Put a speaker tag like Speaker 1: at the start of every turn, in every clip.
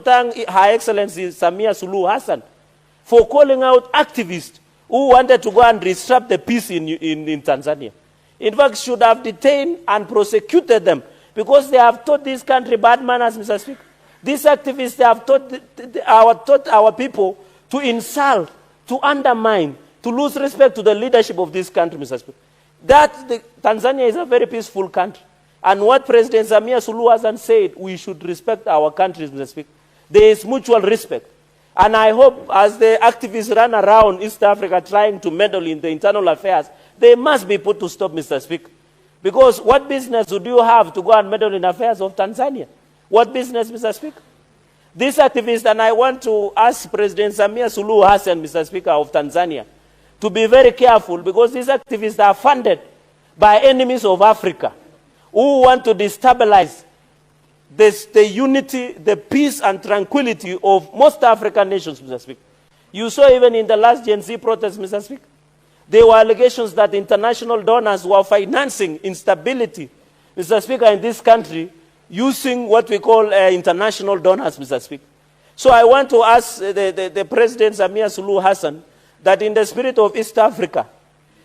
Speaker 1: thank Her Excellency Samia Suluhu Hassan for calling out activists who wanted to go and disrupt the peace in Tanzania. In fact, should have detained and prosecuted them because they have taught this country bad manners, Mr. Speaker. These activists, they have taught our people to insult, to undermine, to lose respect to the leadership of this country, Mr. Speaker. Tanzania is a very peaceful country. And what President Samia Suluhu Hassan said, we should respect our countries, Mr. Speaker. There is mutual respect. And I hope as the activists run around East Africa trying to meddle in the internal affairs, they must be put to stop, Mr. Speaker. Because what business would you have to go and meddle in affairs of Tanzania? What business, Mr. Speaker? These activists, and I want to ask President Samia Suluhu Hassan, Mr. Speaker, of Tanzania, to be very careful because these activists are funded by enemies of Africa who want to destabilize the unity, the peace and tranquility of most African nations, Mr. Speaker. You saw even in the last Gen Z protest, Mr. Speaker, there were allegations that international donors were financing instability, Mr. Speaker, in this country using what we call international donors, Mr. Speaker. So I want to ask the President Samia Suluhu Hassan that in the spirit of East Africa,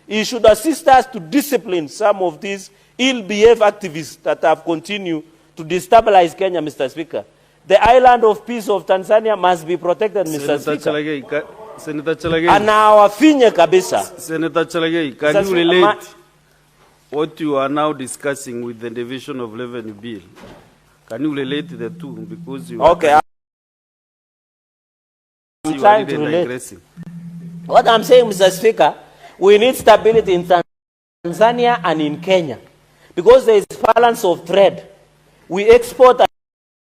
Speaker 1: he should assist us to discipline some of these ill-behaved activists that have continued to destabilize Kenya, Mr. Speaker. The island of peace of Tanzania must be protected, Mr. Speaker.
Speaker 2: Senator Chergai.
Speaker 1: And our finye kabisa.
Speaker 2: Senator Chergai, can you relate what you are now discussing with the Division of Revenue Bill? Can you relate the two? Because you
Speaker 1: okay, I'm trying to relate. What I'm saying, Mr. Speaker, we need stability in Tanzania and in Kenya. Because there is balance of trade. We export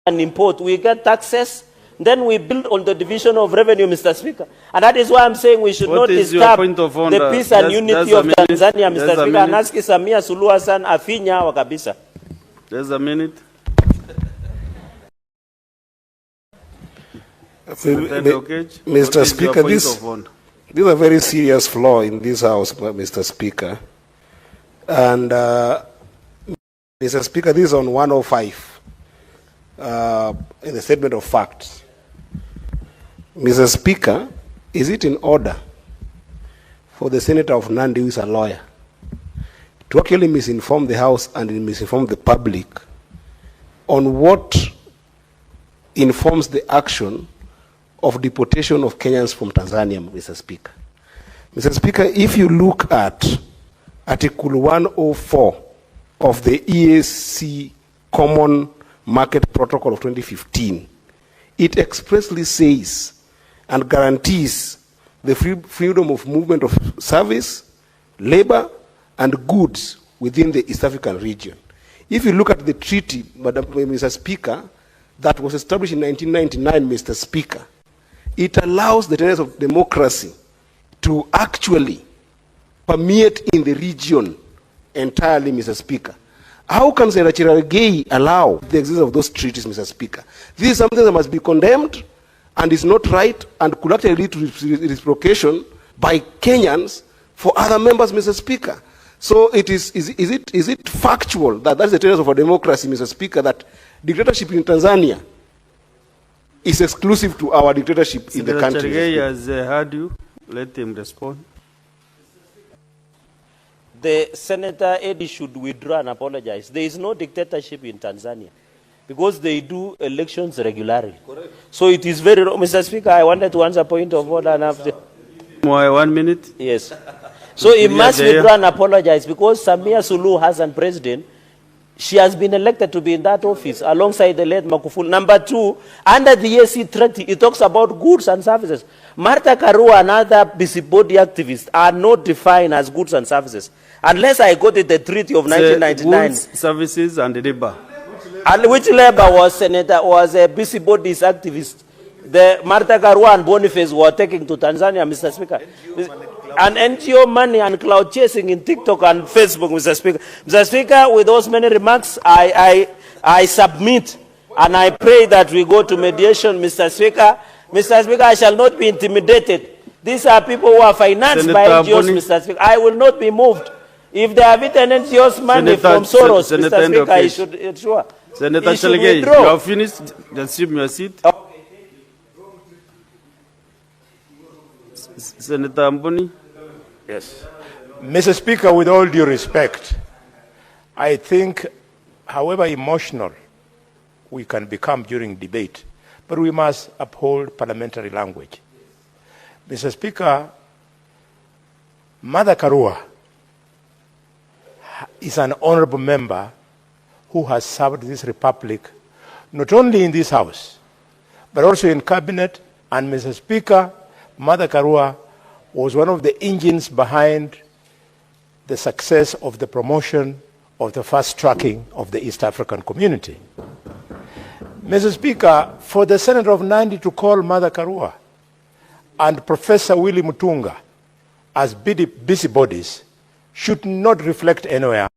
Speaker 1: and import. We get taxes. Then we build on the division of revenue, Mr. Speaker. And that is why I'm saying we should not disturb the peace and unity of Tanzania, Mr. Speaker. And ask Samia Suluhu Hassan afinya wa kabisa.
Speaker 2: There's a minute.
Speaker 3: Mr. Speaker, this is a very serious flaw in this House, Mr. Speaker. And, Mr. Speaker, this is on 105 in the statement of facts. Mr. Speaker, is it in order for the Senator of Nandi, who is a lawyer, to actually misinform the House and misinform the public on what informs the action of deportation of Kenyans from Tanzania, Mr. Speaker? Mr. Speaker, if you look at Article 104 of the EAC Common Market Protocol of 2015, it expressly says and guarantees the freedom of movement of service, labor, and goods within the East African region. If you look at the treaty, Mr. Speaker, that was established in 1999, Mr. Speaker, it allows the tenets of democracy to actually permeate in the region entirely, Mr. Speaker. How can Senator Chergai allow the existence of those treaties, Mr. Speaker? This is something that must be condemned and is not right and could actually lead to reciprocation by Kenyans for other members, Mr. Speaker. So is it factual that that's the tenets of our democracy, Mr. Speaker, that dictatorship in Tanzania is exclusive to our dictatorship in the country?
Speaker 2: Senator Chergai has heard you. Let him respond.
Speaker 1: The Senator Eddie should withdraw and apologize. There is no dictatorship in Tanzania because they do elections regularly. Correct. So it is very wrong. Mr. Speaker, I wanted to answer point of order. And after
Speaker 2: 1 minute?
Speaker 1: Yes. So he must withdraw and apologize because Samia Suluhu Hassan, president, she has been elected to be in that office alongside the late Magufuli. Number two, under the EAC treaty, it talks about goods and services. Martha Karua and other busybody activists are not defined as goods and services. Unless I got it, the treaty of 1999.
Speaker 2: Goods, services and labor.
Speaker 1: And which labor was a busybodies activist? The Martha Karua and Boniface were taking to Tanzania, Mr. Speaker. And NGO money and cloud chasing in TikTok and Facebook, Mr. Speaker. Mr. Speaker, with those many remarks, I submit and I pray that we go to mediation, Mr. Speaker. Mr. Speaker, I shall not be intimidated. These are people who are financed by NGOs, Mr. Speaker. I will not be moved. If they have eaten NGOs money from Soros, Mr. Speaker, I should ensure.
Speaker 2: Senator Chergai, you have finished. Assume your seat. Senator Amboni.
Speaker 4: Yes. Mr. Speaker, with all due respect, I think, however emotional we can become during debate, but we must uphold parliamentary language. Mr. Speaker, Mother Karua is an honorable member who has served this republic not only in this house, but also in cabinet. And Mr. Speaker, Mother Karua was one of the engines behind the success of the promotion of the fast tracking of the East African community. Mr. Speaker, for the Senator of Nandi to call Mother Karua and Professor Willie Mutunga as busybodies should not reflect anywhere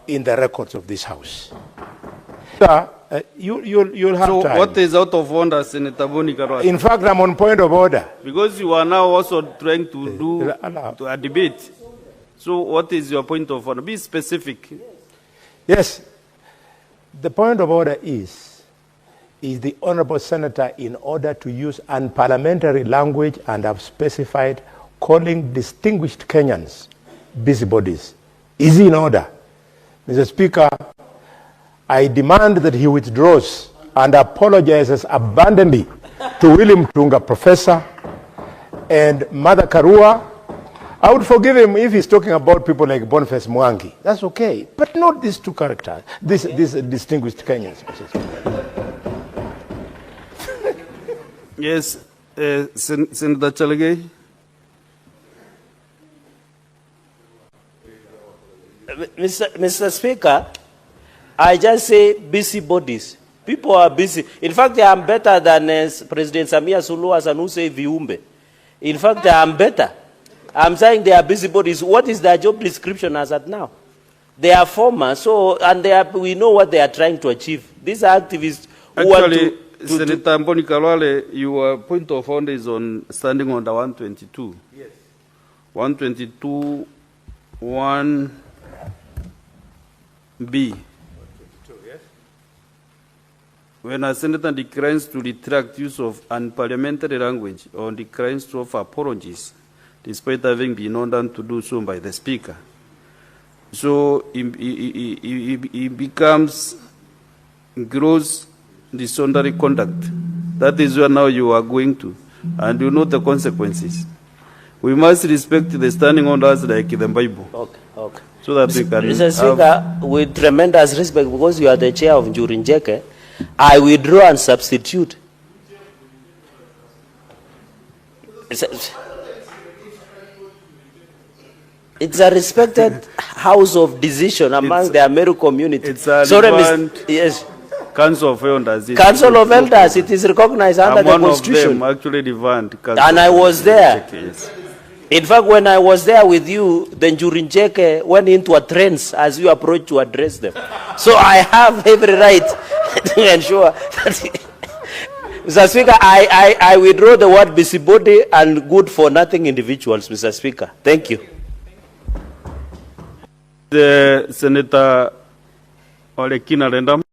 Speaker 4: in the records of this House. You'll have time.
Speaker 2: So what is out of order, Senator Boni Karua?
Speaker 4: In fact, I'm on point of order.
Speaker 2: Because you are now also trying to do a debate. So what is your point of order? Be specific.
Speaker 4: Yes. The point of order is the Honorable Senator, in order to use unparliamentary language, and have specified calling distinguished Kenyans busybodies. Is he in order? Mr. Speaker, I demand that he withdraws and apologizes abundantly to William Tunga, Professor, and Mother Karua. I would forgive him if he's talking about people like Boniface Mwangi. That's okay. But not these two characters, these distinguished Kenyans.
Speaker 2: Yes, Senator Chergai.
Speaker 1: Mr. Speaker, I just say busybodies. People are busy. In fact, I am better than President Samia Suluhu Hassan, who say viumbe. In fact, I am better. I'm saying they are busybodies. What is their job description as at now? They are former, so, and we know what they are trying to achieve. These are activists who
Speaker 2: actually,
Speaker 1: want to
Speaker 2: Senator Mboni Karua, your point of order is on standing under 122.
Speaker 4: Yes.
Speaker 2: 122, 1B.
Speaker 4: Yes.
Speaker 2: When a senator declines to retract use of unparliamentary language or declines to offer apologies, despite having been ordered to do so by the Speaker, so he becomes gross disorderly conduct. That is where now you are going to, and you know the consequences. We must respect the standing orders like the Bible.
Speaker 1: Okay, okay.
Speaker 2: So that we can
Speaker 1: Mr. Speaker, with tremendous respect, because you are the chair of Njuri, I withdraw and substitute. It's a respected house of decision among the Ameru community.
Speaker 2: It's a
Speaker 1: yes.
Speaker 2: Council of Elders.
Speaker 1: Council of Elders, it is recognized under the Constitution.
Speaker 2: One of them actually revamped.
Speaker 1: And I was there.
Speaker 2: Yes.
Speaker 1: In fact, when I was there with you, the Njurinjeke went into a trance as you approached to address them. So I have every right to ensure that... Mr. Speaker, I withdraw the word busybody and good for nothing individuals, Mr. Speaker. Thank you.
Speaker 2: The Senator Olekina Rendam.